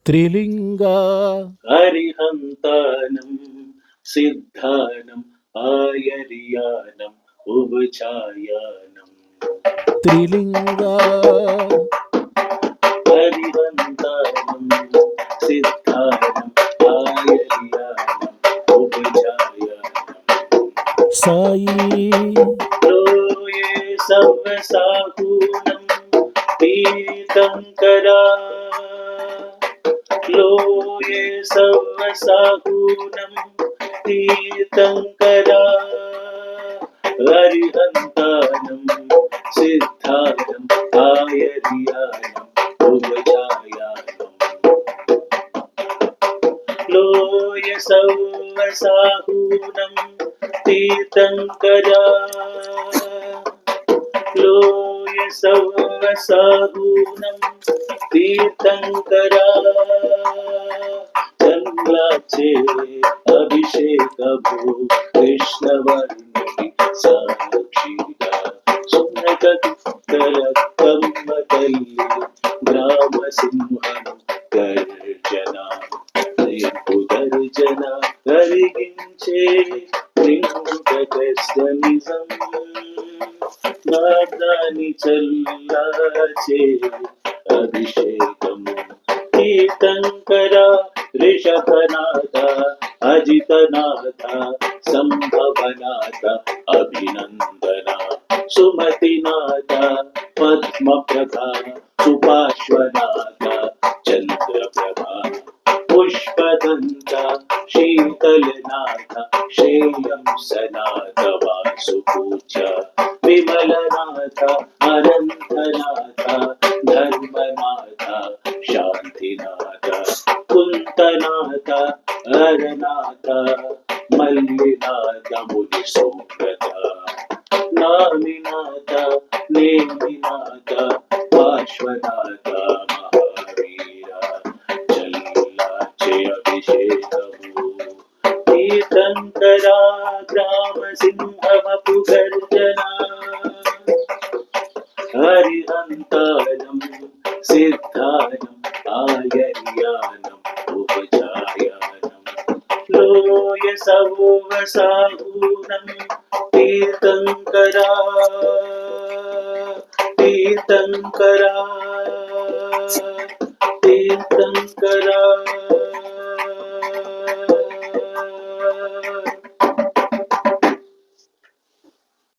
त्रिलिंगा अरिहन्तानं सिद्धानं आयर्यानं उभचायानं त्रिलिंगा अरिहन्तानं सिद्धानं आयर्यानं उभचायानं साई लोये सव्वसाहूनं तीर्थंकरा लोये सव्वसाहूनं तीर्थंकरा हरिहन्तानं सिद्धानं आयर्यानं उभचायानं लोये सव्वसाहूनं तीर्थंकरा लोये सव्वसाहूनं तीर्थंकरा चंद्राचे अभिषेकभू कृष्णवर्णी साक्षीदा सुनकत्करकम्मतल्ली ग्रामसिंहं गर्जना निर्बुदर्जना కలిగించే నిండుగస్సనిజం నాదాని చల్లాచే అభిషేకం తీర్థంకర ऋषभनाथ अजितनाथ संभवनाथ अभिनंदना सुमतिनाथ पद्मप्रभा सुपार्श्वनाथ चंद्रप्रभा पुष्पदंत शीतलनाथ श्रेयंसनाथ वासुपूज्य विमलनाथ अनंतनाथ धर्मनाथ शांतिनाथ कुंतनाथ हरनाथ मल्लिनाथ मुनिसुव्रत नामिनाथ नेमिनाथ पार्श्वनाथ महावीर चल्लाचे अभिषेकमु तीर्थंकरा ग्राम सिंहवपुगर्जना हरिहन्तानं सिद्धानं आयर्यानं उपचायानं लोये सवोवसाहूनं तीर्थंकरा तीर्थंकरा तीर्थंकरा